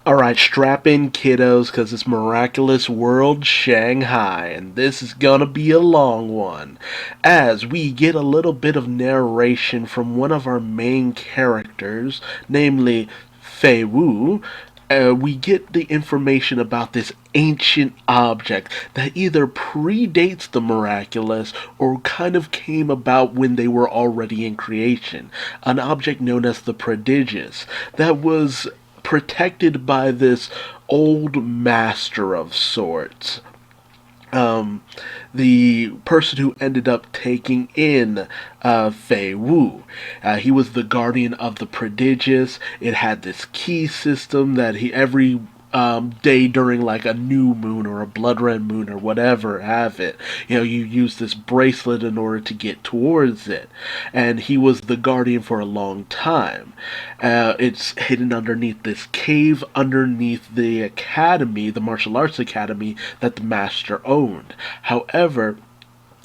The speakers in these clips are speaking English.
Alright, strap in, kiddos, because it's Miraculous World Shanghai, and this is gonna be a long one, as we get a little bit of narration from one of our main characters, namely Fei Wu. We get the information about this ancient object that either predates the miraculous or kind of came about when they were already in creation. An object known as the prodigious that was protected by this old master of sorts. The person who ended up taking in Fei Wu. He was the guardian of the prodigious. It had this key system that he every day during like a new moon or a blood red moon or whatever have it. You use this bracelet in order to get towards it. And he was the guardian for a long time. It's hidden underneath this cave underneath the academy, the martial arts academy that the master owned. However,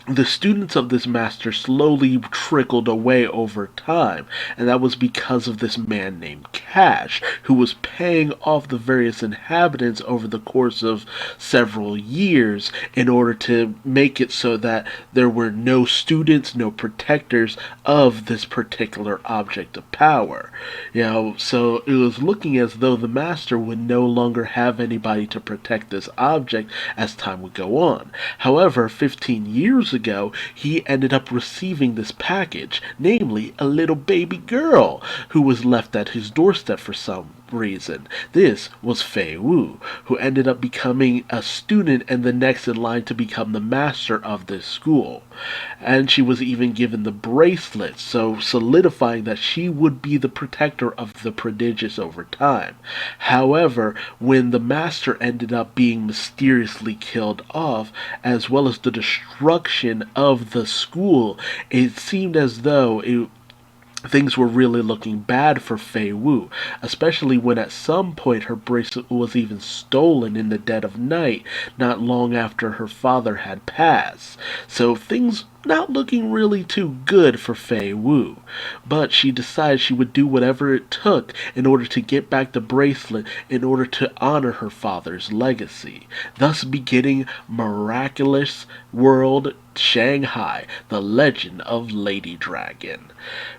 the students of this master slowly trickled away over time, and that was because of this man named Cash, who was paying off the various inhabitants over the course of several years in order to make it so that there were no students, no protectors of this particular object of power. So it was looking as though the master would no longer have anybody to protect this object as time would go on. However, 15 years ago, he ended up receiving this package, namely a little baby girl who was left at his doorstep for some reason. This was Fei Wu, who ended up becoming a student and the next in line to become the master of this school. And she was even given the bracelet, so solidifying that she would be the protector of the prodigious over time. However, when the master ended up being mysteriously killed off, as well as the destruction of the school, it seemed as though things were really looking bad for Fei Wu, especially when at some point her bracelet was even stolen in the dead of night, not long after her father had passed. So things not looking really too good for Fei Wu. But she decided she would do whatever it took in order to get back the bracelet in order to honor her father's legacy, thus beginning Miraculous World Shanghai, the legend of Ladydragon.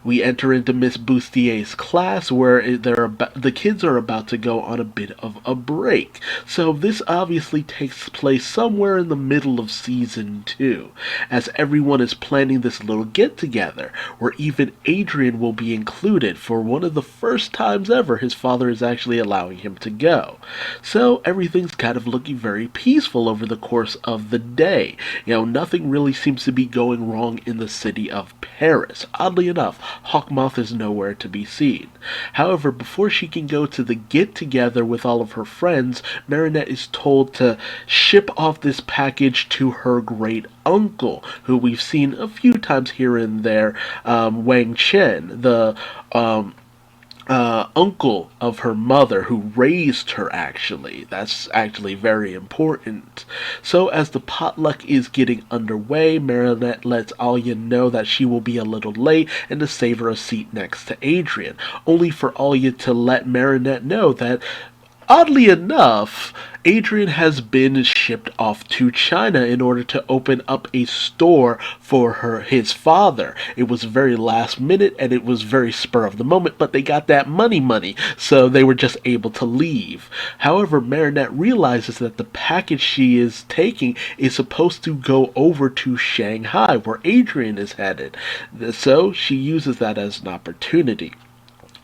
We enter into Miss Boustier's class where the kids are about to go on a bit of a break. So this obviously takes place somewhere in the middle of season 2, as everyone is planning this little get-together, where even Adrian will be included for one of the first times ever his father is actually allowing him to go. So everything's kind of looking very peaceful over the course of the day. Nothing really seems to be going wrong in the city of Paris. Oddly enough, Hawkmoth is nowhere to be seen. However, before she can go to the get-together with all of her friends, Marinette is told to ship off this package to her great uncle, who we've seen a few times here and there, Wang Chen, the uncle of her mother who raised her, actually. That's actually very important. So as the potluck is getting underway, Marinette lets Alia know that she will be a little late and to save her a seat next to Adrian, only for Alia to let Marinette know that, oddly enough, Adrian has been shipped off to China in order to open up a store for his father. It was very last minute and it was very spur of the moment, but they got that money, so they were just able to leave. However, Marinette realizes that the package she is taking is supposed to go over to Shanghai, where Adrian is headed. So she uses that as an opportunity.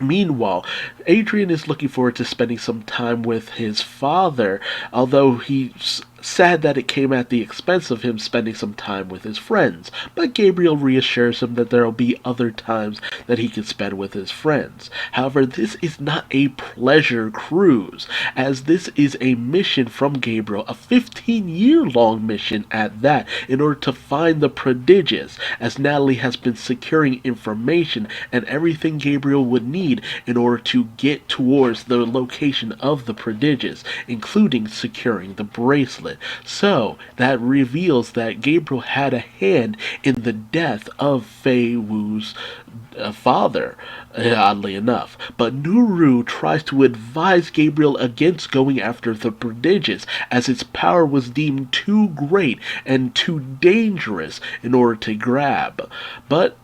Meanwhile, Adrian is looking forward to spending some time with his father, although he's sad that it came at the expense of him spending some time with his friends. But Gabriel reassures him that there will be other times that he can spend with his friends. However, this is not a pleasure cruise, as this is a mission from Gabriel, a 15-year-long mission at that, in order to find the prodigious, as Natalie has been securing information and everything Gabriel would need in order to get towards the location of the prodigious, including securing the bracelet. Bracelet. So that reveals that Gabriel had a hand in the death of Fei Wu's father, oddly enough. But Nuru tries to advise Gabriel against going after the prodigious, as its power was deemed too great and too dangerous in order to grab. But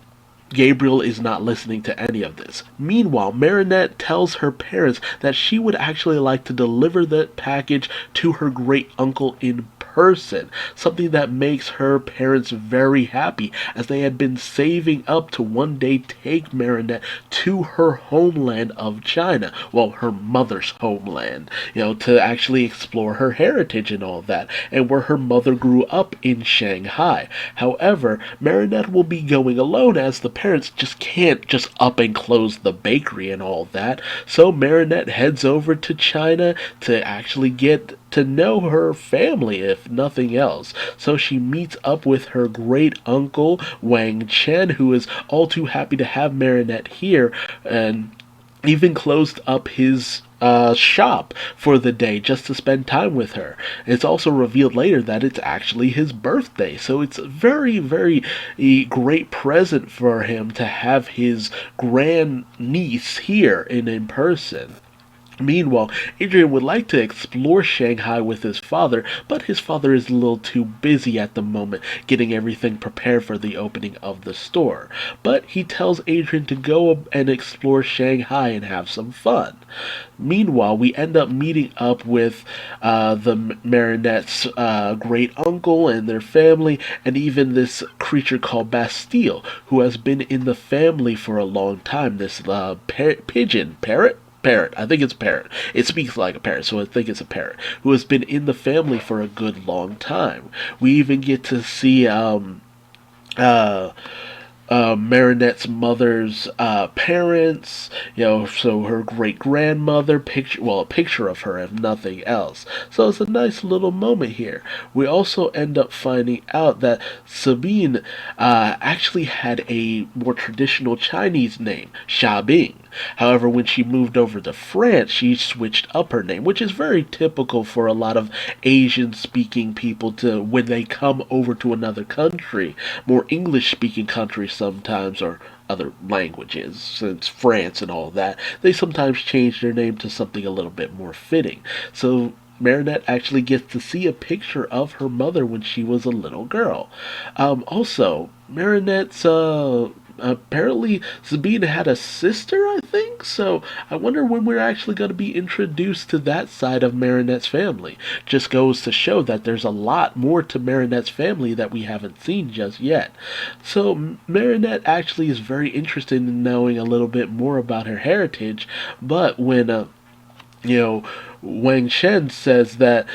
Gabriel is not listening to any of this. Meanwhile, Marinette tells her parents that she would actually like to deliver that package to her great uncle in person, something that makes her parents very happy, as they had been saving up to one day take Marinette to her homeland of China, well, her mother's homeland, to actually explore her heritage and all that, and where her mother grew up in Shanghai. However, Marinette will be going alone, as the parents just can't just up and close the bakery and all that. So Marinette heads over to China to actually get to know her family, if nothing else. So she meets up with her great uncle Wang Chen, who is all too happy to have Marinette here, and even closed up his shop for the day just to spend time with her. It's also revealed later that it's actually his birthday, so it's a very, very great present for him to have his grand niece here in person. Meanwhile, Adrian would like to explore Shanghai with his father, but his father is a little too busy at the moment getting everything prepared for the opening of the store. But he tells Adrian to go and explore Shanghai and have some fun. Meanwhile, we end up meeting up with the Marinette's great uncle and their family, and even this creature called Bastille, who has been in the family for a long time. This parrot. I think it's parrot. It speaks like a parrot, so I think it's a parrot, who has been in the family for a good long time. We even get to see Marinette's mother's parents, so her great grandmother, a picture of her, if nothing else. So it's a nice little moment here. We also end up finding out that Sabine actually had a more traditional Chinese name, Xiabing. However, when she moved over to France, she switched up her name, which is very typical for a lot of Asian-speaking people to, when they come over to another country, more English-speaking countries sometimes, or other languages, since France and all that, they sometimes change their name to something a little bit more fitting. So Marinette actually gets to see a picture of her mother when she was a little girl. Also, Marinette's apparently Sabine had a sister, I think, so I wonder when we're actually going to be introduced to that side of Marinette's family. Just goes to show that there's a lot more to Marinette's family that we haven't seen just yet. So Marinette actually is very interested in knowing a little bit more about her heritage, but when Wang Shen says that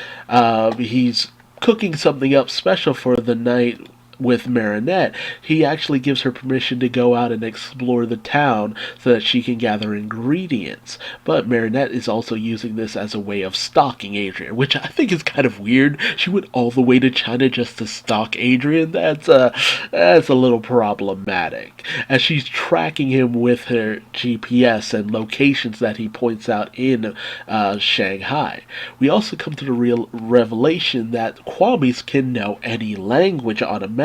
he's cooking something up special for the night with Marinette, he actually gives her permission to go out and explore the town so that she can gather ingredients. But Marinette is also using this as a way of stalking Adrian, which I think is kind of weird. She went all the way to China just to stalk Adrian. That's a little problematic, as she's tracking him with her GPS and locations that he points out in Shanghai. We also come to the real revelation that Kwamis can know any language automatically,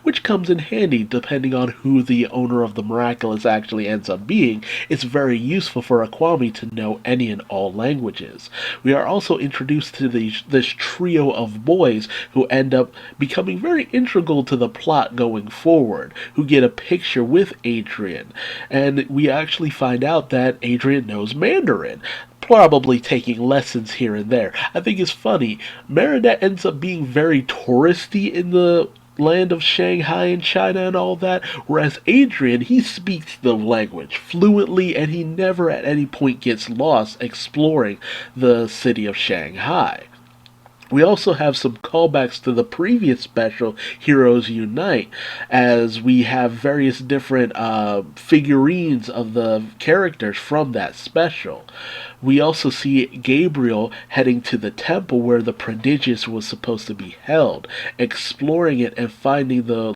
which comes in handy depending on who the owner of the Miraculous actually ends up being. It's very useful for a Kwami to know any and all languages. We are also introduced to this trio of boys who end up becoming very integral to the plot going forward, who get a picture with Adrian, and we actually find out that Adrian knows Mandarin, probably taking lessons here and there. I think it's funny. Marinette ends up being very touristy in the land of Shanghai and China and all that, whereas Adrian, he speaks the language fluently and he never at any point gets lost exploring the city of Shanghai. We also have some callbacks to the previous special, Heroes Unite, as we have various different figurines of the characters from that special. We also see Gabriel heading to the temple where the prodigious was supposed to be held, exploring it and finding the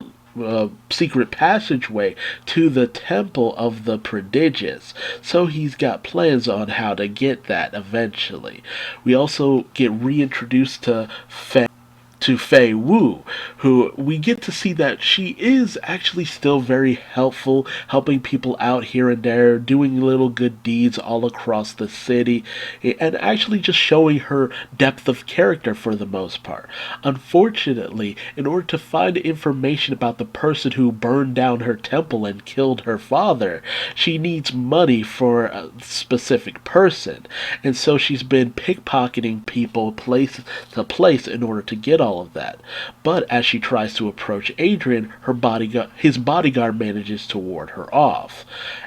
secret passageway to the temple of the prodigious. So he's got plans on how to get that eventually. We also get reintroduced to Fei Wu, who we get to see that she is actually still very helpful, helping people out here and there, doing little good deeds all across the city, and actually just showing her depth of character for the most part. Unfortunately, in order to find information about the person who burned down her temple and killed her father, she needs money for a specific person, and so she's been pickpocketing people place to place in order to get all of that. But as she tries to approach Adrian, his bodyguard manages to ward her off.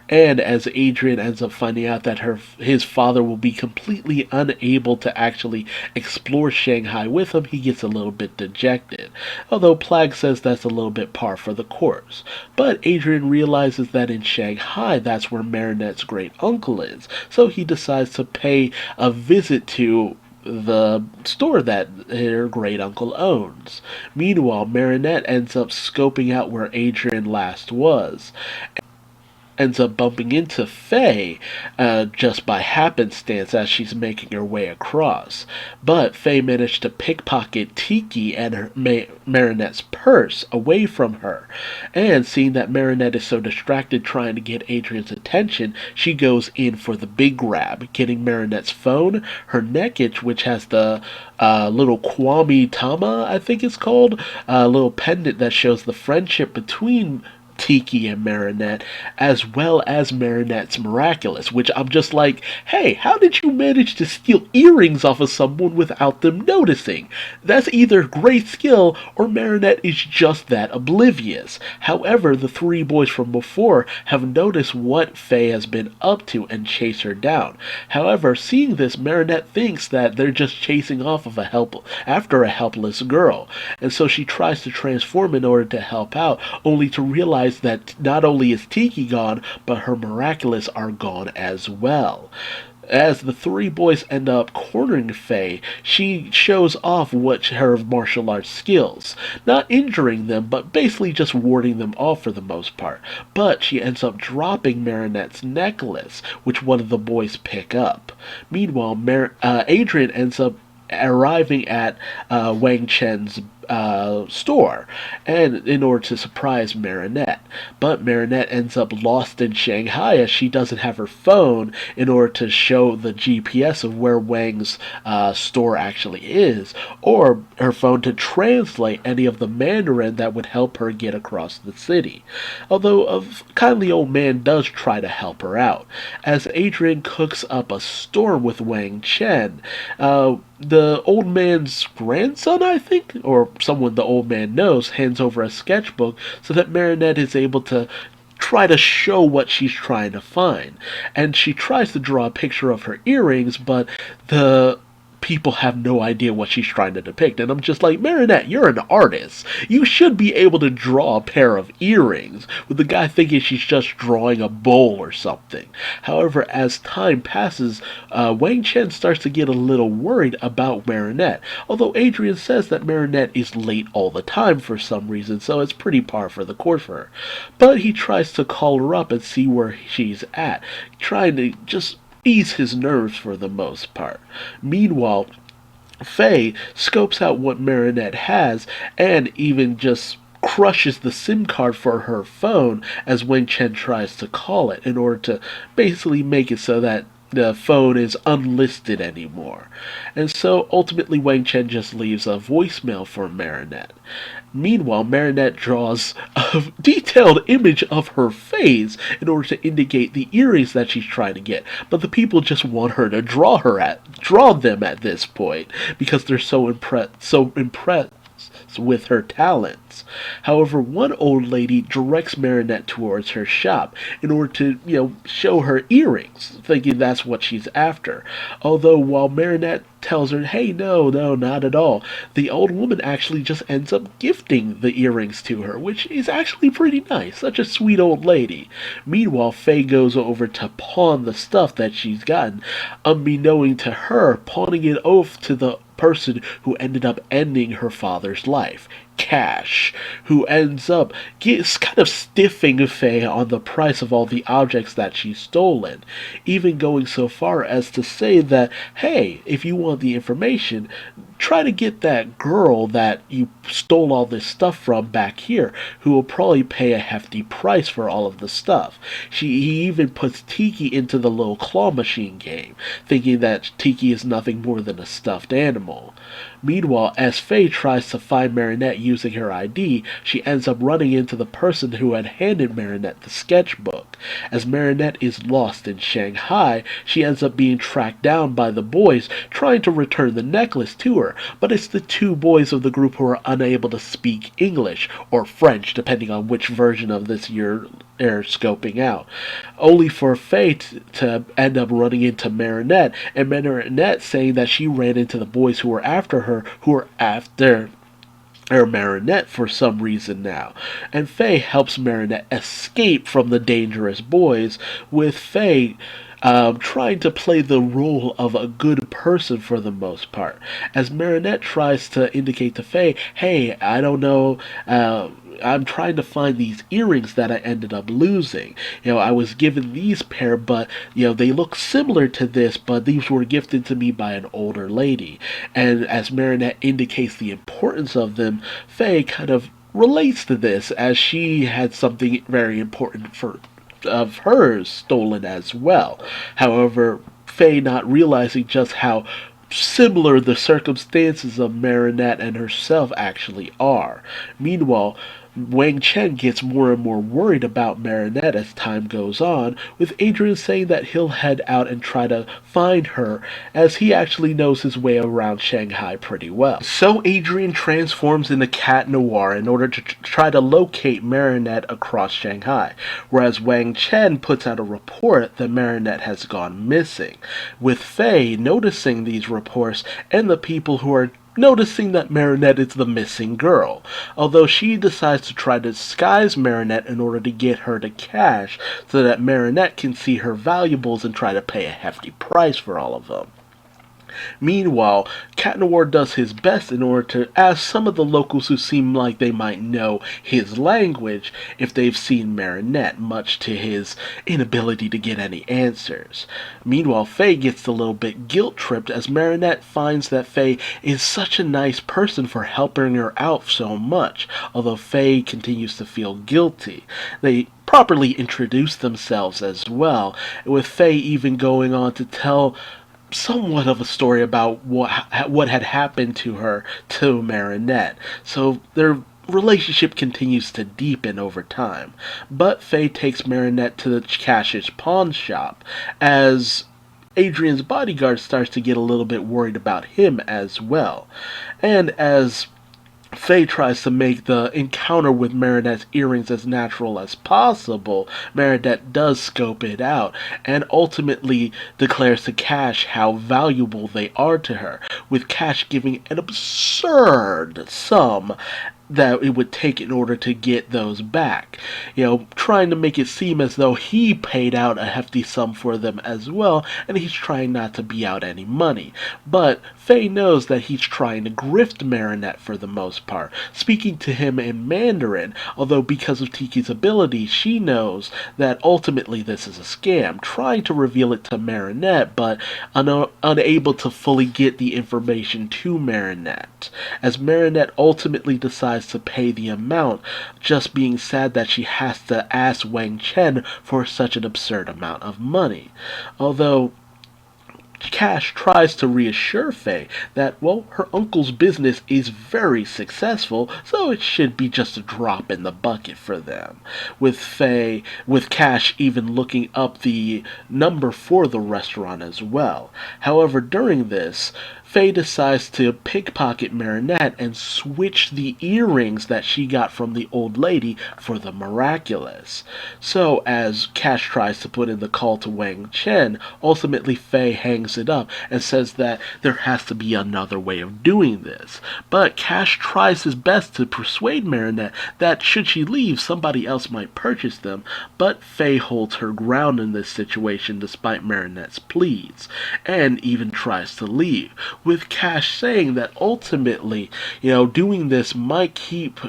And as Adrian ends up finding out that his father will be completely unable to actually explore Shanghai with him, he gets a little bit dejected. Although Plagg says that's a little bit par for the course. But Adrian realizes that in Shanghai, that's where Marinette's great uncle is. So he decides to pay a visit to the store that her great uncle owns. Meanwhile, Marinette ends up scoping out where Adrian last was, ends up bumping into Faye just by happenstance as she's making her way across. But Faye managed to pickpocket Tiki and Marinette's purse away from her. And seeing that Marinette is so distracted trying to get Adrian's attention, she goes in for the big grab, getting Marinette's phone, her neckage, which has the little Kwame Tama, I think it's called, a little pendant that shows the friendship between Tiki and Marinette, as well as Marinette's Miraculous, which I'm just like, hey, how did you manage to steal earrings off of someone without them noticing? That's either great skill or Marinette is just that oblivious. However, the three boys from before have noticed what Faye has been up to and chase her down. However, seeing this, Marinette thinks that they're just chasing off of after a helpless girl, and so she tries to transform in order to help out, only to realize that not only is Tiki gone, but her Miraculous are gone as well. As the three boys end up cornering Faye, she shows off her martial arts skills, not injuring them, but basically just warding them off for the most part. But she ends up dropping Marinette's necklace, which one of the boys pick up. Meanwhile, Adrian ends up arriving at Wang Chen's store, and in order to surprise Marinette. But Marinette ends up lost in Shanghai as she doesn't have her phone in order to show the GPS of where Wang's store actually is, or her phone to translate any of the Mandarin that would help her get across the city. Although a kindly old man does try to help her out. As Adrian cooks up a storm with Wang Chen, the old man's grandson, I think, or someone the old man knows, hands over a sketchbook so that Marinette is able to try to show what she's trying to find. And she tries to draw a picture of her earrings, but the people have no idea what she's trying to depict. And I'm just like, Marinette, you're an artist. You should be able to draw a pair of earrings, with the guy thinking she's just drawing a bowl or something. However, as time passes, Wang Chen starts to get a little worried about Marinette, although Adrian says that Marinette is late all the time for some reason, so it's pretty par for the course for her. But he tries to call her up and see where she's at, trying to just ease his nerves for the most part. Meanwhile, Faye scopes out what Marinette has and even just crushes the SIM card for her phone as Wang Chen tries to call it in order to basically make it so that the phone is unlisted anymore. And so ultimately Wang Chen just leaves a voicemail for Marinette. Meanwhile, Marinette draws a detailed image of her face in order to indicate the earrings that she's trying to get, but the people just want her to draw them at this point because they're so impressed with her talents. However, one old lady directs Marinette towards her shop in order to, show her earrings, thinking that's what she's after. Although while Marinette tells her, hey, no, not at all, the old woman actually just ends up gifting the earrings to her, which is actually pretty nice. Such a sweet old lady. Meanwhile, Faye goes over to pawn the stuff that she's gotten, unbeknown to her, pawning it off to the person who ended up ending her father's life, Cash, who ends up kind of stiffing Faye on the price of all the objects that she's stolen, even going so far as to say that, hey, if you want the information, try to get that girl that you stole all this stuff from back here, who will probably pay a hefty price for all of the stuff. He even puts Tiki into the little claw machine game, thinking that Tiki is nothing more than a stuffed animal. Meanwhile, as Faye tries to find Marinette using her ID, she ends up running into the person who had handed Marinette the sketchbook. As Marinette is lost in Shanghai, she ends up being tracked down by the boys trying to return the necklace to her, but it's the two boys of the group who are unable to speak English, or French, depending on which version of this you're scoping out, only for Faye to end up running into Marinette, and Marinette saying that she ran into the boys who were after her, who were after Marinette for some reason now. And Faye helps Marinette escape from the dangerous boys, with Faye trying to play the role of a good person for the most part, as Marinette tries to indicate to Faye, hey, I don't know, I'm trying to find these earrings that I ended up losing. I was given these pair, but, they look similar to this, but these were gifted to me by an older lady. And as Marinette indicates the importance of them, Faye kind of relates to this, as she had something very important of hers stolen as well. However, Faye not realizing just how similar the circumstances of Marinette and herself actually are. Meanwhile, Wang Chen gets more and more worried about Marinette as time goes on, with Adrian saying that he'll head out and try to find her, as he actually knows his way around Shanghai pretty well. So Adrian transforms into Cat Noir in order to try to locate Marinette across Shanghai, whereas Wang Chen puts out a report that Marinette has gone missing, with Faye noticing these reports and the people who are noticing that Marinette is the missing girl, although she decides to try to disguise Marinette in order to get her to cash so that Marinette can see her valuables and try to pay a hefty price for all of them. Meanwhile, Cat Noir does his best in order to ask some of the locals who seem like they might know his language if they've seen Marinette, much to his inability to get any answers. Meanwhile, Faye gets a little bit guilt-tripped as Marinette finds that Faye is such a nice person for helping her out so much, although Faye continues to feel guilty. They properly introduce themselves as well, with Faye even going on to tell somewhat of a story about what had happened to her to Marinette. So their relationship continues to deepen over time. But Faye takes Marinette to the Cash's pawn shop, as Adrian's bodyguard starts to get a little bit worried about him as well. And as Faye tries to make the encounter with Marinette's earrings as natural as possible, Marinette does scope it out, and ultimately declares to Cash how valuable they are to her, with Cash giving an absurd sum that it would take in order to get those back. Trying to make it seem as though he paid out a hefty sum for them as well, and he's trying not to be out any money. But Faye knows that he's trying to grift Marinette for the most part, speaking to him in Mandarin, although because of Tiki's ability, she knows that ultimately this is a scam, trying to reveal it to Marinette, but unable to fully get the information to Marinette, as Marinette ultimately decides to pay the amount, just being sad that she has to ask Wang Chen for such an absurd amount of money. Although Cash tries to reassure Faye that, her uncle's business is very successful, so it should be just a drop in the bucket for them. With Cash even looking up the number for the restaurant as well. However, during this, Faye decides to pickpocket Marinette and switch the earrings that she got from the old lady for the Miraculous. So, as Cash tries to put in the call to Wang Chen, ultimately Faye hangs it up and says that there has to be another way of doing this. But Cash tries his best to persuade Marinette that should she leave, somebody else might purchase them, but Faye holds her ground in this situation despite Marinette's pleas, and even tries to leave, with Cash saying that ultimately, doing this might keep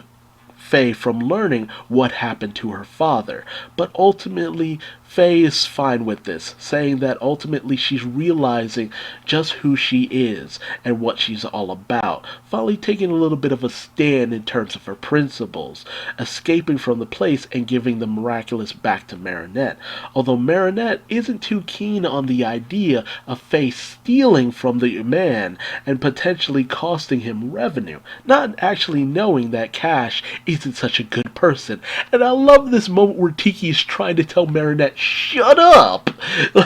Faye from learning what happened to her father. But ultimately, Faye is fine with this, saying that ultimately she's realizing just who she is and what she's all about, finally taking a little bit of a stand in terms of her principles, escaping from the place and giving the miraculous back to Marinette. Although Marinette isn't too keen on the idea of Faye stealing from the man and potentially costing him revenue, not actually knowing that Cash isn't such a good person. And I love this moment where Tiki is trying to tell Marinette, shut up!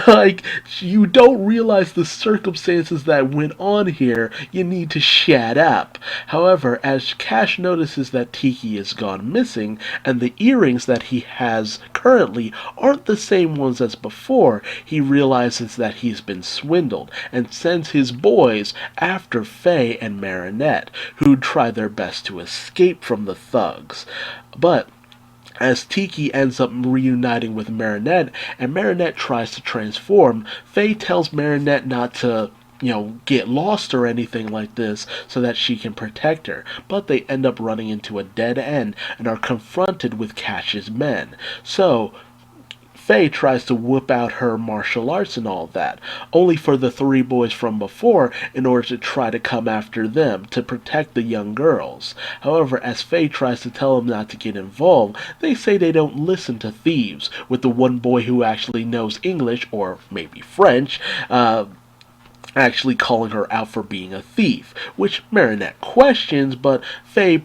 Like, you don't realize the circumstances that went on here, you need to shut up. However, as Cash notices that Tiki is gone missing, and the earrings that he has currently aren't the same ones as before, he realizes that he's been swindled, and sends his boys after Faye and Marinette, who try their best to escape from the thugs. But as Tiki ends up reuniting with Marinette, and Marinette tries to transform, Faye tells Marinette not to, get lost or anything like this so that she can protect her. But they end up running into a dead end and are confronted with Cash's men. So Faye tries to whip out her martial arts and all that, only for the three boys from before in order to try to come after them to protect the young girls. However, as Faye tries to tell them not to get involved, they say they don't listen to thieves, with the one boy who actually knows English, or maybe French, actually calling her out for being a thief, which Marinette questions, but Faye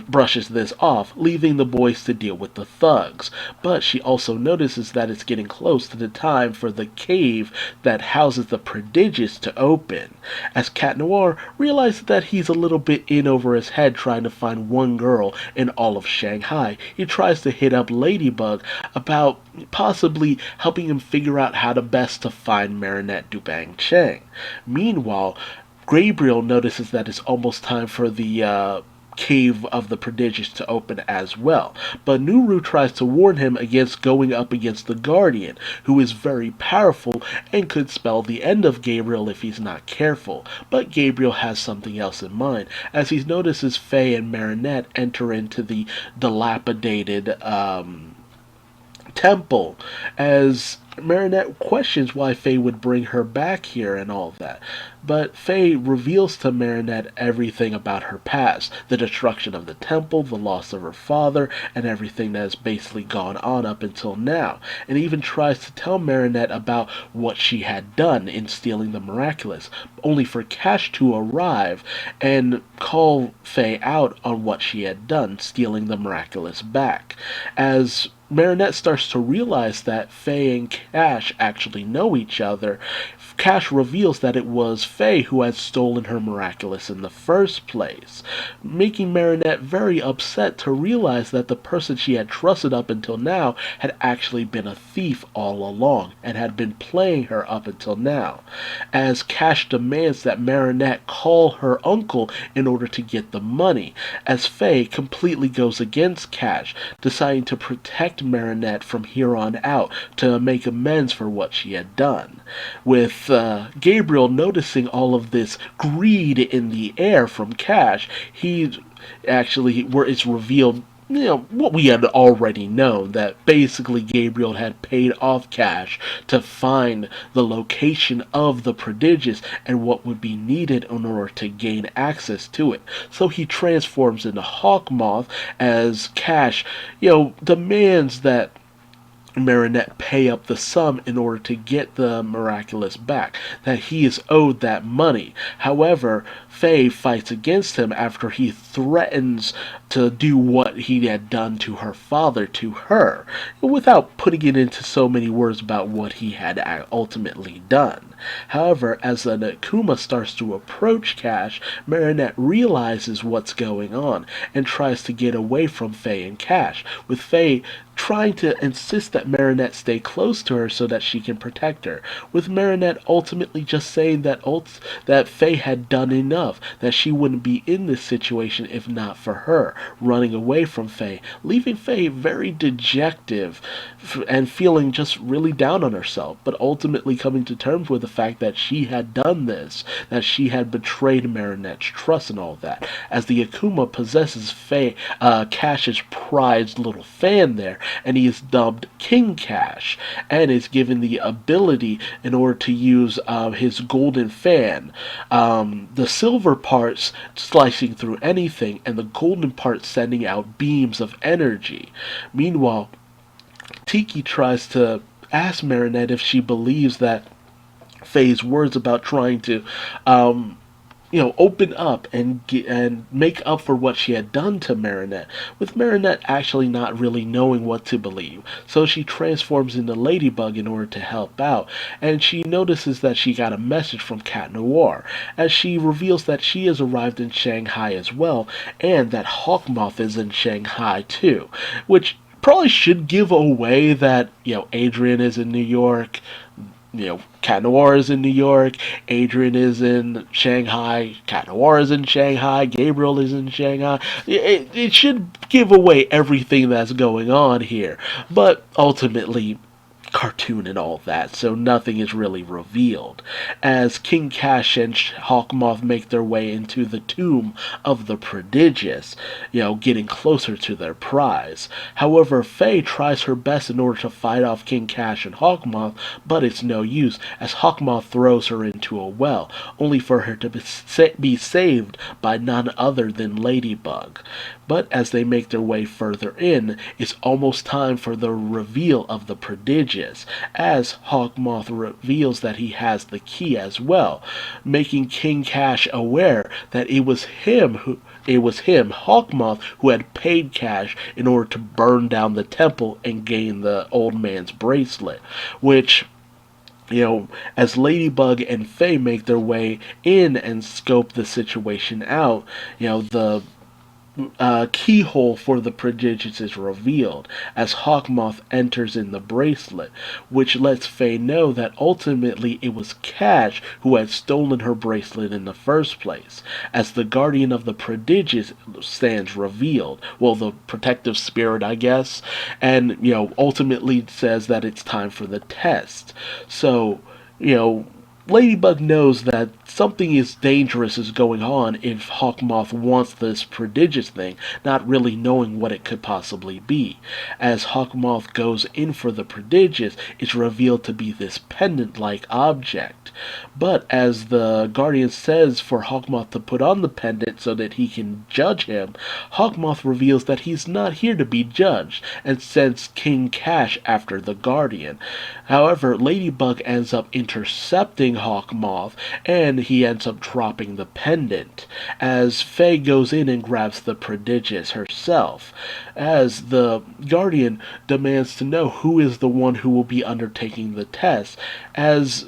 brushes this off, leaving the boys to deal with the thugs. But she also notices that it's getting close to the time for the cave that houses the prodigious to open, as Cat Noir realizes that he's a little bit in over his head trying to find one girl in all of Shanghai. He tries to hit up Ladybug about possibly helping him figure out how to best to find Marinette Dubang Cheng. Meanwhile, Gabriel notices that it's almost time for the cave of the prodigious to open as well, but Nuru tries to warn him against going up against the Guardian, who is very powerful and could spell the end of Gabriel if he's not careful. But Gabriel has something else in mind, as he notices Faye and Marinette enter into the dilapidated temple, as Marinette questions why Faye would bring her back here and all that. But Faye reveals to Marinette everything about her past, the destruction of the temple, the loss of her father, and everything that has basically gone on up until now, and even tries to tell Marinette about what she had done in stealing the miraculous, only for Cash to arrive and call Faye out on what she had done, stealing the miraculous back. As Marinette starts to realize that Faye and Cash actually know each other, Cash reveals that it was Faye who had stolen her miraculous in the first place, making Marinette very upset to realize that the person she had trusted up until now had actually been a thief all along and had been playing her up until now, as Cash demands that Marinette call her uncle in order to get the money, as Faye completely goes against Cash, deciding to protect Marinette from here on out to make amends for what she had done. With Gabriel noticing all of this greed in the air from Cash, it's revealed what we had already known, that basically Gabriel had paid off Cash to find the location of the prodigious and what would be needed in order to gain access to it. So he transforms into Hawkmoth, as Cash, demands that Marinette pay up the sum in order to get the miraculous back, that he is owed that money. However, Faye fights against him after he threatens to do what he had done to her father to her, without putting it into so many words about what he had ultimately done. However, as the Nakuma starts to approach Cash, Marinette realizes what's going on and tries to get away from Faye and Cash, with Faye trying to insist that Marinette stay close to her so that she can protect her, with Marinette ultimately just saying that that Faye had done enough, that she wouldn't be in this situation if not for her, running away from Faye, leaving Faye very dejected and feeling just really down on herself, but ultimately coming to terms with the fact that she had done this, that she had betrayed Marinette's trust and all that, as the Akuma possesses Cash's prized little fan there, and he is dubbed King Cash, and is given the ability in order to use his golden fan, the silver parts slicing through anything, and the golden parts sending out beams of energy. Meanwhile, Tiki tries to ask Marinette if she believes that Faye's words about trying to, open up and make up for what she had done to Marinette, with Marinette actually not really knowing what to believe. So she transforms into Ladybug in order to help out, and she notices that she got a message from Cat Noir, as she reveals that she has arrived in Shanghai as well, and that Hawkmoth is in Shanghai too, which probably should give away that, Adrian is in New York, Cat Noir is in New York, Adrian is in Shanghai, Cat Noir is in Shanghai, Gabriel is in Shanghai. It should give away everything that's going on here, but ultimately, cartoon and all that, so nothing is really revealed, as King Cash and Hawkmoth make their way into the tomb of the prodigious, getting closer to their prize. However, Faye tries her best in order to fight off King Cash and Hawkmoth, but it's no use, as Hawkmoth throws her into a well, only for her to be saved by none other than Ladybug. But as they make their way further in, it's almost time for the reveal of the prodigious, as Hawkmoth reveals that he has the key as well, making King Cash aware that it was him, Hawkmoth, who had paid Cash in order to burn down the temple and gain the old man's bracelet, which, as Ladybug and Faye make their way in and scope the situation out, the keyhole for the prodigious is revealed as Hawkmoth enters in the bracelet, which lets Faye know that ultimately it was Cash who had stolen her bracelet in the first place, as the guardian of the prodigious stands revealed, well, the protective spirit, I guess, and, ultimately says that it's time for the test. So, Ladybug knows that something is dangerous is going on if Hawkmoth wants this prodigious thing, not really knowing what it could possibly be. As Hawkmoth goes in for the prodigious, it's revealed to be this pendant-like object. But as the Guardian says for Hawkmoth to put on the pendant so that he can judge him, Hawkmoth reveals that he's not here to be judged, and sends King Cash after the Guardian. However, Ladybug ends up intercepting Hawkmoth, and he ends up dropping the pendant, as Faye goes in and grabs the prodigious herself, as the Guardian demands to know who is the one who will be undertaking the test, as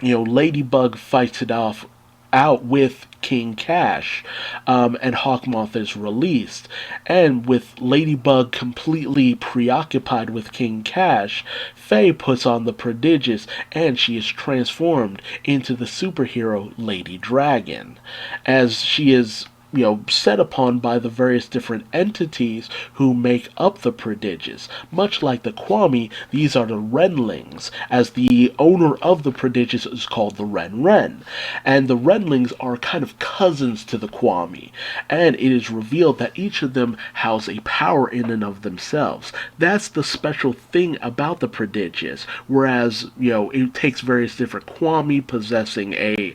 Ladybug fights it out with King Cash, and Hawkmoth is released. And with Ladybug completely preoccupied with King Cash, Faye puts on the prodigious, and she is transformed into the superhero Ladydragon, as she is set upon by the various different entities who make up the prodigious. Much like the Kwami, these are the Renlings, as the owner of the prodigious is called the Ren. And the Renlings are kind of cousins to the Kwami, and it is revealed that each of them house a power in and of themselves. That's the special thing about the prodigious, whereas, it takes various different Kwami possessing a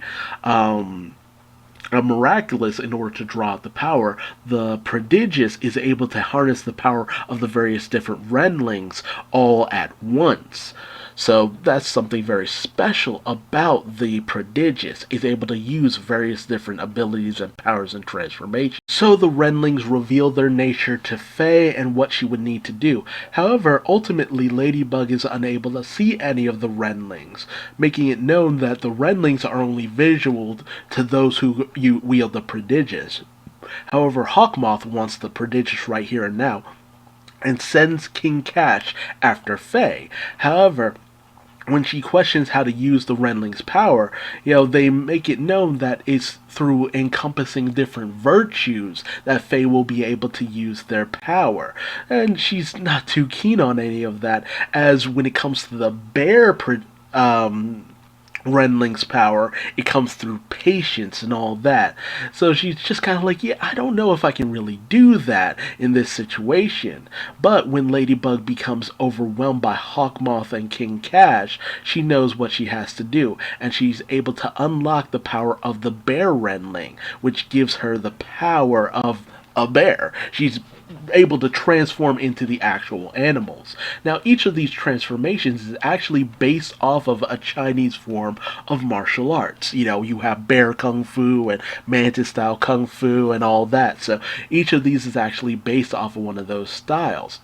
miraculous in order to draw out the power. The prodigious is able to harness the power of the various different Renlings all at once. So that's something very special about the prodigious, is able to use various different abilities and powers and transformations. So the Renlings reveal their nature to Faye and what she would need to do. However, ultimately Ladybug is unable to see any of the Renlings, making it known that the Renlings are only visual to those who wield the prodigious. However, Hawkmoth wants the prodigious right here and now, and sends King Cash after Faye. However, when she questions how to use the Renling's power, they make it known that it's through encompassing different virtues that Faye will be able to use their power. And she's not too keen on any of that, as when it comes to the bear Renling's power, it comes through patience and all that. So she's just kind of like, yeah, I don't know if I can really do that in this situation. But when Ladybug becomes overwhelmed by Hawkmoth and King Cash, she knows what she has to do, and she's able to unlock the power of the bear Renling, which gives her the power of a bear. She's able to transform into the actual animals. Now, each of these transformations is actually based off of a Chinese form of martial arts. You have bear kung fu and mantis style kung fu and all that. So each of these is actually based off of one of those styles.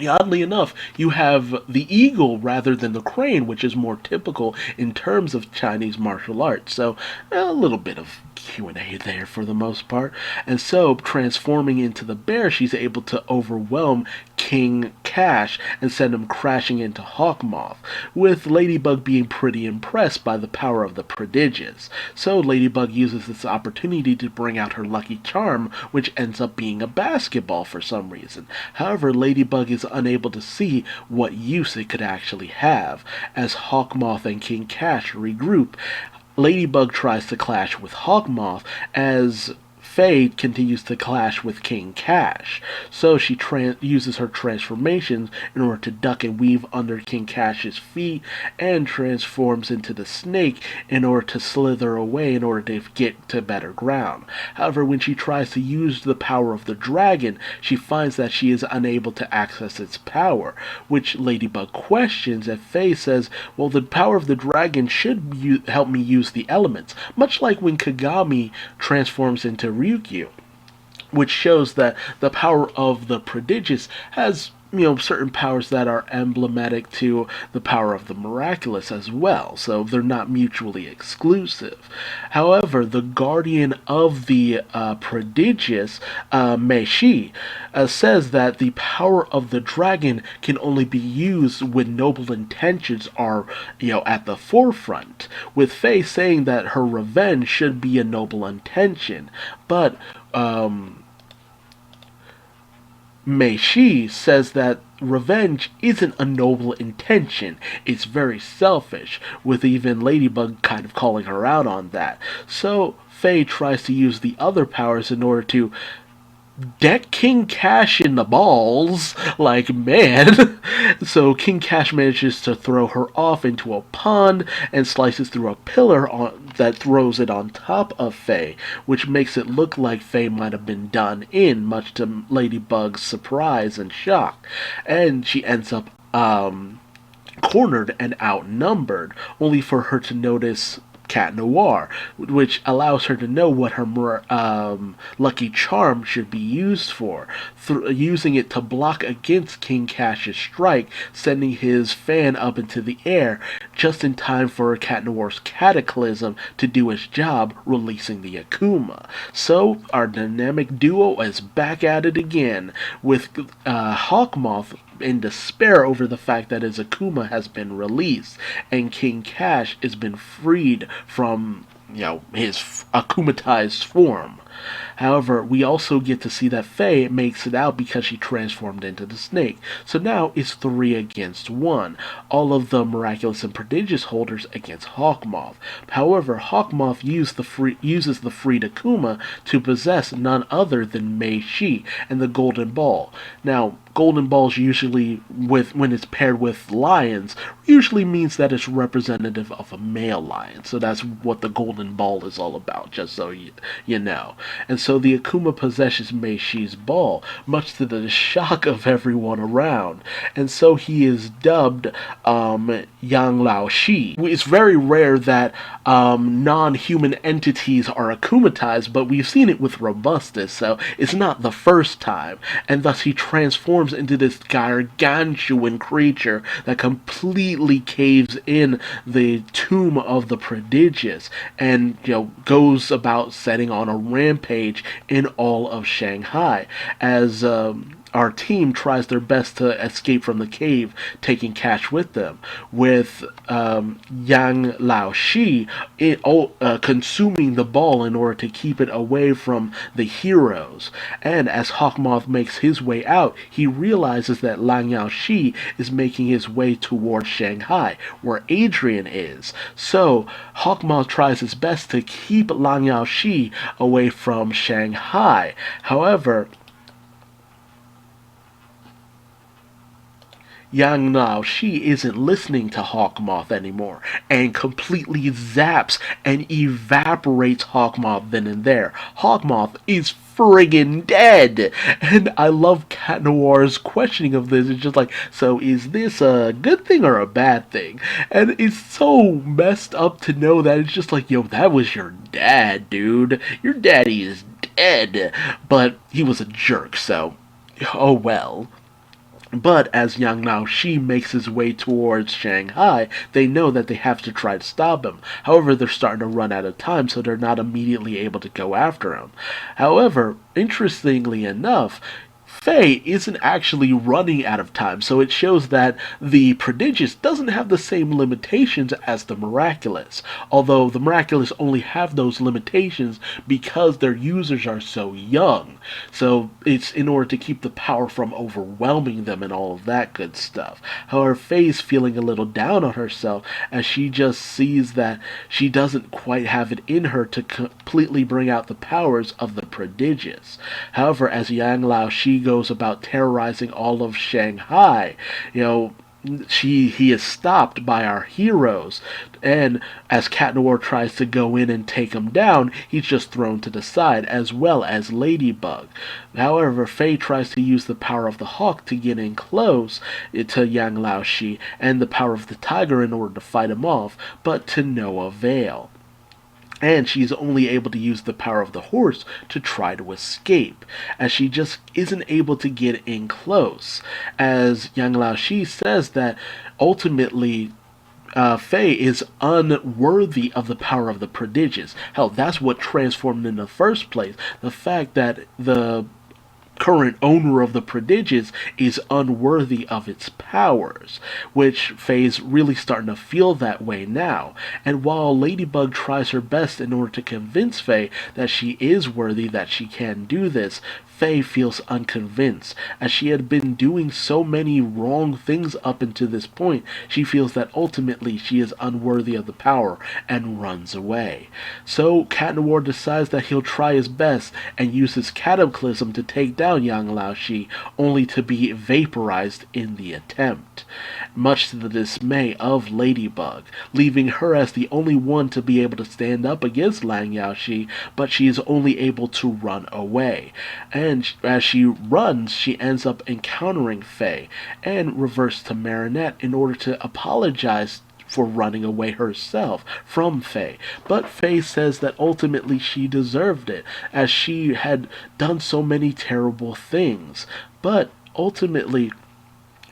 Oddly enough, you have the eagle rather than the crane, which is more typical in terms of Chinese martial arts. So a little bit of Q&A there for the most part. And so, transforming into the bear, she's able to overwhelm King Cash and send him crashing into Hawkmoth, with Ladybug being pretty impressed by the power of the prodigious. So Ladybug uses this opportunity to bring out her lucky charm, which ends up being a basketball for some reason. However, Ladybug is unable to see what use it could actually have. As Hawkmoth and King Cash regroup, Ladybug tries to clash with Hawkmoth as Faye continues to clash with King Cash. So she uses her transformations in order to duck and weave under King Cash's feet, and transforms into the snake in order to slither away in order to get to better ground. However, when she tries to use the power of the dragon, she finds that she is unable to access its power, which Ladybug questions, and Faye says, well, the power of the dragon should help me use the elements, much like when Kagami transforms into Ryukyu, which shows that the power of the prodigious has certain powers that are emblematic to the power of the miraculous as well, so they're not mutually exclusive. However, the guardian of the prodigious, Mei Shi, says that the power of the dragon can only be used when noble intentions are, at the forefront, with Faye saying that her revenge should be a noble intention, but Mei Shi says that revenge isn't a noble intention, it's very selfish, with even Ladybug kind of calling her out on that. So Faye tries to use the other powers in order to deck King Cash in the balls, like, man. So King Cash manages to throw her off into a pond and slices through a pillar that throws it on top of Faye, which makes it look like Faye might have been done in, much to Ladybug's surprise and shock. And she ends up cornered and outnumbered, only for her to notice Cat Noir, which allows her to know what her lucky charm should be used for, using it to block against King Cash's strike, sending his fan up into the air just in time for Cat Noir's cataclysm to do its job, releasing the Akuma. So our dynamic duo is back at it again, with Hawkmoth in despair over the fact that his Akuma has been released, and King Cash has been freed from, his akumatized form. However, we also get to see that Faye makes it out because she transformed into the snake. So now it's 3 against 1. All of the miraculous and prodigious holders against Hawkmoth. However, Hawkmoth uses the freed Akuma to possess none other than Mei Shi and the Golden Ball. Now, golden balls usually, when it's paired with lions, usually means that it's representative of a male lion. So that's what the golden ball is all about, just so you know. And so the Akuma possesses Mei Shi's ball, much to the shock of everyone around. And so he is dubbed Yang Lao Shi. It's very rare that non-human entities are akumatized, but we've seen it with Robustus, so it's not the first time. And thus he transforms into this gargantuan creature that completely caves in the tomb of the prodigious, and goes about setting on a rampage in all of Shanghai, as our team tries their best to escape from the cave, taking cash with them, with Yang Lao Shi consuming the ball in order to keep it away from the heroes. And as Hawkmoth makes his way out, he realizes that Lang Yao Shi is making his way towards Shanghai, where Adrian is. So Hawkmoth tries his best to keep Lang Yao Shi away from Shanghai. However, Yang Lao Shi isn't listening to Hawkmoth anymore and completely zaps and evaporates Hawkmoth then and there. Hawkmoth is friggin' dead! And I love Cat Noir's questioning of this. It's just like, so is this a good thing or a bad thing? And it's so messed up to know that it's just like, yo, that was your dad, dude. Your daddy is dead. But he was a jerk, so oh well. But as Yang Lao Shi makes his way towards Shanghai, they know that they have to try to stop him. However, they're starting to run out of time, so they're not immediately able to go after him. However, interestingly enough, Faye isn't actually running out of time, so it shows that the Prodigious doesn't have the same limitations as the Miraculous, although the Miraculous only have those limitations because their users are so young. So it's in order to keep the power from overwhelming them and all of that good stuff. However, Faye's feeling a little down on herself as she just sees that she doesn't quite have it in her to completely bring out the powers of the Prodigious. However, as Yang Lao Shi goes about terrorizing all of Shanghai, he is stopped by our heroes, and as Cat Noir tries to go in and take him down, he's just thrown to the side, as well as Ladybug. However, Faye tries to use the power of the hawk to get in close to Yang Lao Shi, and the power of the tiger in order to fight him off, but to no avail. And she's only able to use the power of the horse to try to escape, as she just isn't able to get in close. As Yang Lao Shi says that ultimately Faye is unworthy of the power of the Prodigious. Hell, that's what transformed in the first place. The fact that the current owner of the Prodigious is unworthy of its powers, which Faye's really starting to feel that way now. And while Ladybug tries her best in order to convince Faye that she is worthy, that she can do this, Faye feels unconvinced. As she had been doing so many wrong things up until this point, she feels that ultimately she is unworthy of the power and runs away. So Cat Noir decides that he'll try his best and use his cataclysm to take down Yang Lao Shi, only to be vaporized in the attempt, much to the dismay of Ladybug, leaving her as the only one to be able to stand up against Lang Yao Shi, but she is only able to run away. And as she runs, she ends up encountering Faye and reverts to Marinette in order to apologize for running away herself from Faye. But Faye says that ultimately she deserved it, as she had done so many terrible things. But ultimately,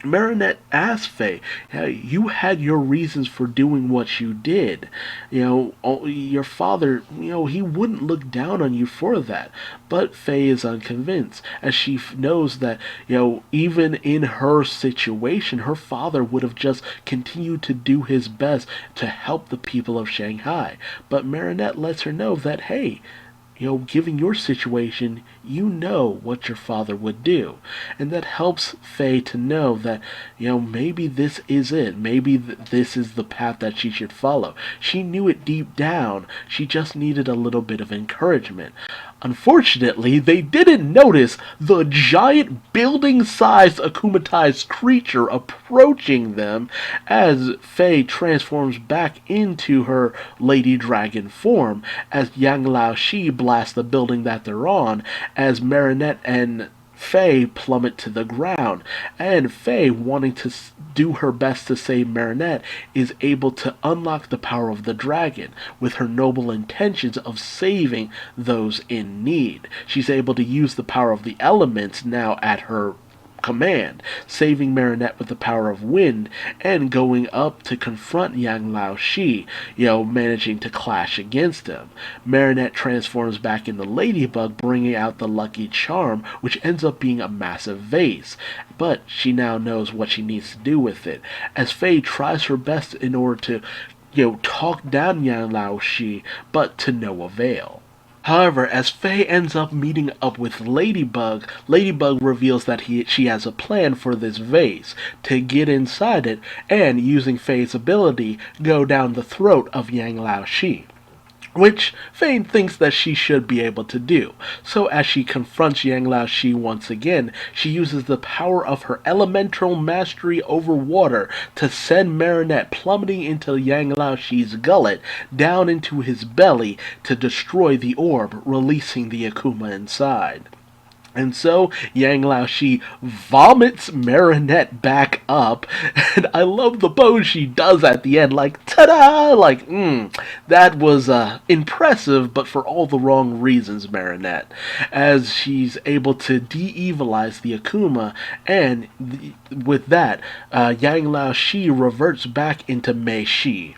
Marinette asked Faye, you had your reasons for doing what you did. Your father, he wouldn't look down on you for that. But Faye is unconvinced, as she knows that, even in her situation, her father would have just continued to do his best to help the people of Shanghai. But Marinette lets her know that, hey, given your situation, you know what your father would do. And that helps Faye to know that, maybe this is it. Maybe this is the path that she should follow. She knew it deep down. She just needed a little bit of encouragement. Unfortunately, they didn't notice the giant building-sized akumatized creature approaching them as Faye transforms back into her Ladydragon form, as Yang Lao Shi blasts the building that they're on, as Marinette and Faye plummet to the ground, and Faye, wanting to do her best to save Marinette, is able to unlock the power of the dragon with her noble intentions of saving those in need. She's able to use the power of the elements now at her command, saving Marinette with the power of wind and going up to confront Yang Lao Shi, managing to clash against him. Marinette transforms back into Ladybug, bringing out the lucky charm, which ends up being a massive vase. But she now knows what she needs to do with it, as Faye tries her best in order to, talk down Yang Lao Shi, but to no avail. However, as Faye ends up meeting up with Ladybug, Ladybug reveals that she has a plan for this vase, to get inside it, and using Faye's ability, go down the throat of Yang Lao Shi, which Faye thinks that she should be able to do. So as she confronts Yang Lao Shi once again, she uses the power of her elemental mastery over water to send Marinette plummeting into Yang Lao Shi's gullet, down into his belly, to destroy the orb, releasing the Akuma inside. And so, Yang Lao Shi vomits Marinette back up, and I love the pose she does at the end, like, ta-da! Like, that was impressive, but for all the wrong reasons, Marinette. As she's able to de-evilize the Akuma, and with that, Yang Lao Shi reverts back into Mei Shi.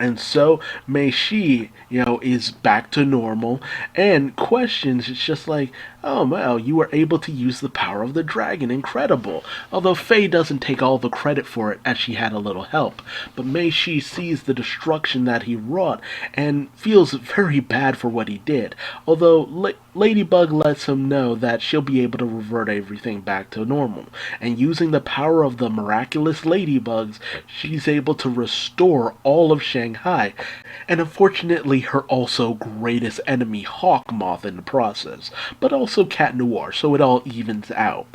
And so Mei Shi, is back to normal, and questions, it's just like, oh well, you were able to use the power of the dragon, incredible. Although Faye doesn't take all the credit for it, as she had a little help. But Mei Shi sees the destruction that he wrought, and feels very bad for what he did. Although Ladybug lets him know that she'll be able to revert everything back to normal. And using the power of the miraculous Ladybugs, she's able to restore all of Shanghai, and unfortunately her also greatest enemy, Hawkmoth, in the process. But also Cat Noir, so it all evens out.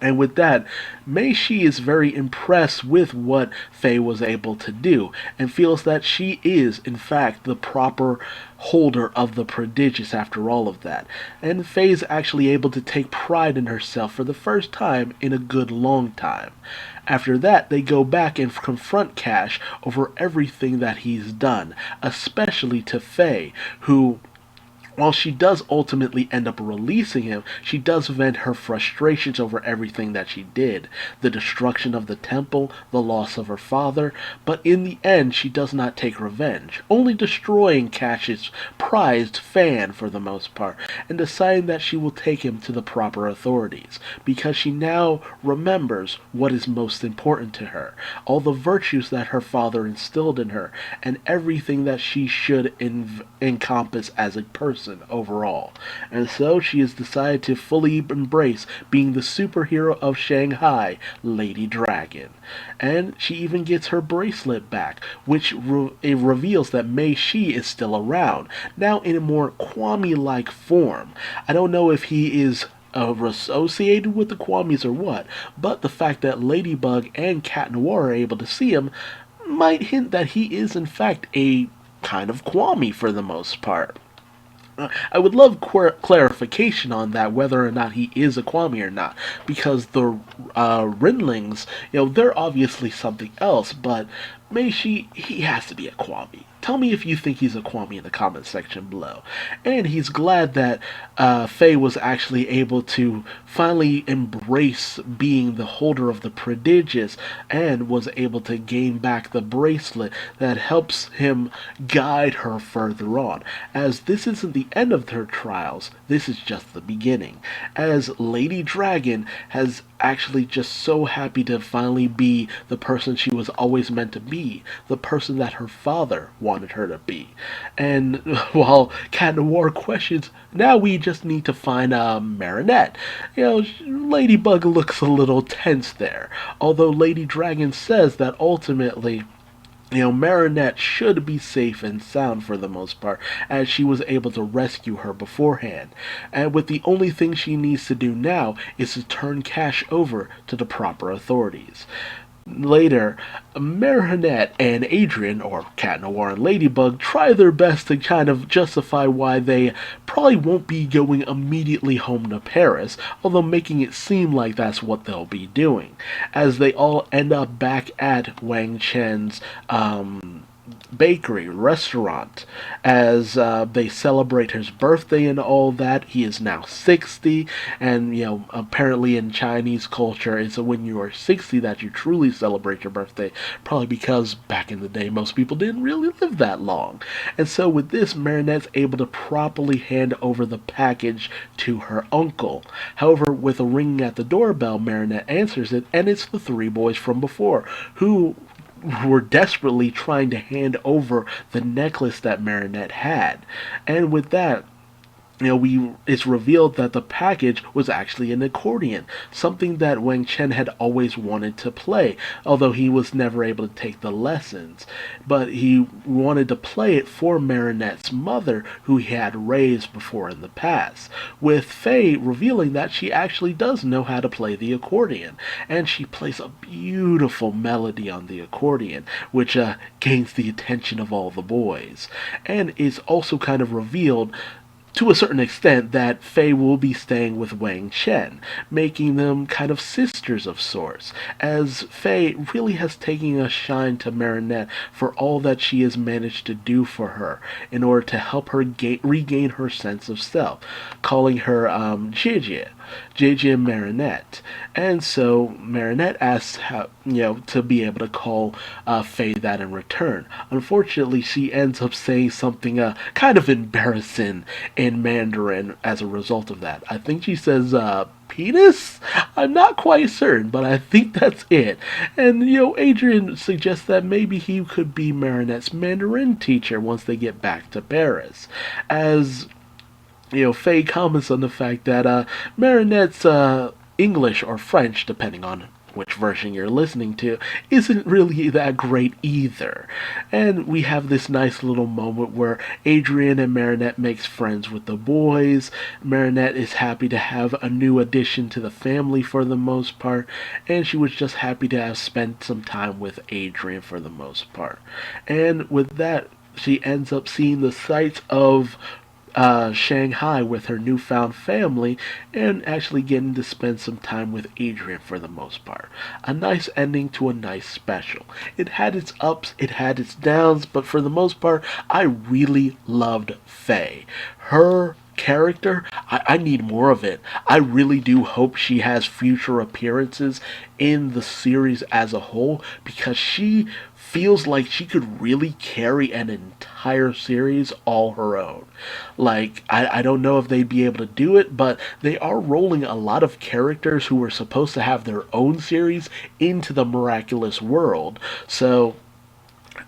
And with that, Mei Shi is very impressed with what Faye was able to do, and feels that she is, in fact, the proper holder of the prodigious after all of that. And Faye is actually able to take pride in herself for the first time in a good long time. After that, they go back and confront Cash over everything that he's done, especially to Faye, who, while she does ultimately end up releasing him, she does vent her frustrations over everything that she did. The destruction of the temple, the loss of her father, but in the end she does not take revenge, only destroying Cash's prized fan for the most part, and deciding that she will take him to the proper authorities, because she now remembers what is most important to her, all the virtues that her father instilled in her, and everything that she should encompass as a person overall. And so she has decided to fully embrace being the superhero of Shanghai, Ladydragon. And she even gets her bracelet back, which it reveals that Mei Shi is still around, now in a more Kwame-like form. I don't know if he is associated with the Kwamis or what, but the fact that Ladybug and Cat Noir are able to see him might hint that he is in fact a kind of Kwame for the most part. I would love clarification on that, whether or not he is a Kwame or not, because the Rinlings, they're obviously something else, but Mei Shi, he has to be a Kwame. Tell me if you think he's a Kwame in the comment section below. And he's glad that Faye was actually able to finally embrace being the holder of the prodigious, and was able to gain back the bracelet that helps him guide her further on. As this isn't the end of her trials, this is just the beginning. As Ladydragon has actually just so happy to finally be the person she was always meant to be, the person that her father wanted her to be. And while Cat Noir questions, now we just need to find Marinette. Ladybug looks a little tense there, although Ladydragon says that ultimately Marinette should be safe and sound for the most part, as she was able to rescue her beforehand. And with the only thing she needs to do now is to turn Cash over to the proper authorities. Later, Marinette and Adrian, or Cat Noir and Ladybug, try their best to kind of justify why they probably won't be going immediately home to Paris, although making it seem like that's what they'll be doing, as they all end up back at Wang Chen's bakery, restaurant, as they celebrate his birthday and all that. He is now 60, and apparently in Chinese culture, it's when you are 60 that you truly celebrate your birthday. Probably because back in the day, most people didn't really live that long. And so with this, Marinette's able to properly hand over the package to her uncle. However, with a ringing at the doorbell, Marinette answers it, and it's the three boys from before, who were desperately trying to hand over the necklace that Marinette had. And with that, it's revealed that the package was actually an accordion, something that Wang Chen had always wanted to play, although he was never able to take the lessons. But he wanted to play it for Marinette's mother, who he had raised before in the past, with Faye revealing that she actually does know how to play the accordion, and she plays a beautiful melody on the accordion, which gains the attention of all the boys. And it's also kind of revealed to a certain extent that Faye will be staying with Wang Chen, making them kind of sisters of sorts, as Faye really has taken a shine to Marinette for all that she has managed to do for her in order to help her regain her sense of self, calling her Jie Marinette. And so Marinette asks to be able to call Faye that in return. Unfortunately, she ends up saying something kind of embarrassing in Mandarin as a result of that. I think she says penis? I'm not quite certain, but I think that's it. And Adrian suggests that maybe he could be Marinette's Mandarin teacher once they get back to Paris, as Faye comments on the fact that Marinette's English or French, depending on which version you're listening to, isn't really that great either. And we have this nice little moment where Adrian and Marinette makes friends with the boys. Marinette is happy to have a new addition to the family for the most part, and she was just happy to have spent some time with Adrian for the most part. And with that, she ends up seeing the sights of Shanghai with her newfound family, and actually getting to spend some time with Adrian for the most part. A nice ending to a nice special. It had its ups, it had its downs, but for the most part, I really loved Faye. Her character, I need more of it. I really do hope she has future appearances in the series as a whole, because she feels like she could really carry an entire series all her own. Like, I don't know if they'd be able to do it, but they are rolling a lot of characters who were supposed to have their own series into the miraculous world. So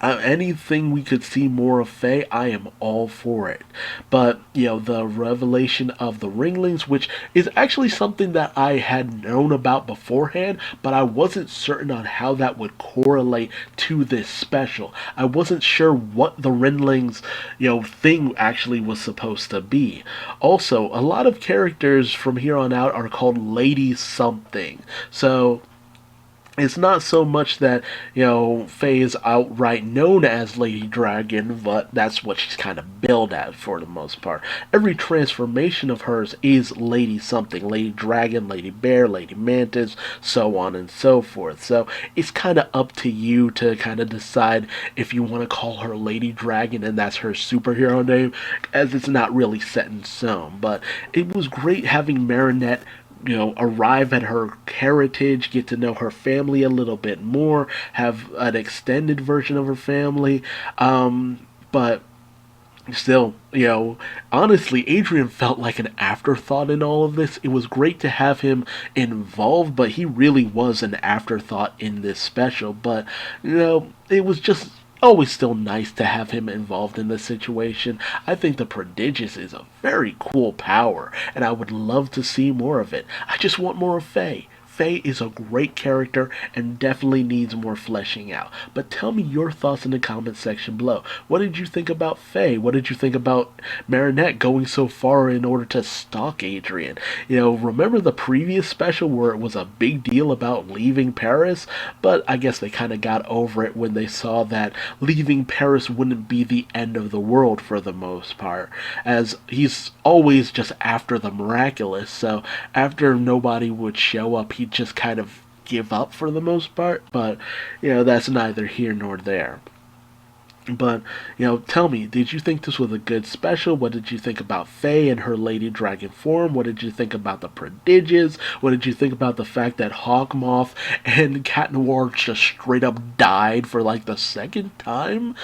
anything we could see more of Faye, I am all for it. But, the revelation of the ringlings, which is actually something that I had known about beforehand, but I wasn't certain on how that would correlate to this special. I wasn't sure what the ringlings, thing actually was supposed to be. Also, a lot of characters from here on out are called Lady Something. So it's not so much that, Faye is outright known as Ladydragon, but that's what she's kind of billed as for the most part. Every transformation of hers is Lady something. Lady Dragon, Lady Bear, Lady Mantis, so on and so forth. So it's kind of up to you to kind of decide if you want to call her Lady Dragon and that's her superhero name, as it's not really set in stone. But it was great having Marinette arrive at her heritage, get to know her family a little bit more, have an extended version of her family. But still, honestly, Adrian felt like an afterthought in all of this. It was great to have him involved, but he really was an afterthought in this special. But, it was just always still nice to have him involved in the situation. I think the Prodigious is a very cool power, and I would love to see more of it. I just want more of Faye. Faye is a great character and definitely needs more fleshing out. But tell me your thoughts in the comment section below. What did you think about Faye? What did you think about Marinette going so far in order to stalk Adrian? Remember the previous special where it was a big deal about leaving Paris? But I guess they kind of got over it when they saw that leaving Paris wouldn't be the end of the world for the most part, as he's always just after the miraculous. So after nobody would show up, he just kind of give up for the most part. But that's neither here nor there. But, tell me, did you think this was a good special? What did you think about Faye and her Lady Dragon form? What did you think about the Prodigious? What did you think about the fact that Hawkmoth and Cat Noir just straight up died for like the second time?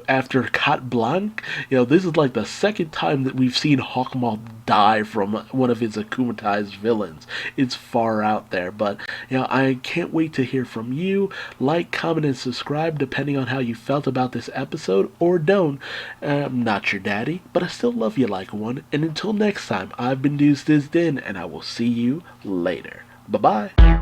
After Cat Blanc? This is like the second time that we've seen Hawkmoth die from one of his akumatized villains. It's far out there, but, I can't wait to hear from you. Like, comment, and subscribe depending on how you felt about this episode, or don't. I'm not your daddy, but I still love you like one. And until next time, I've been Duuz-Diz-Din, and I will see you later. Bye bye.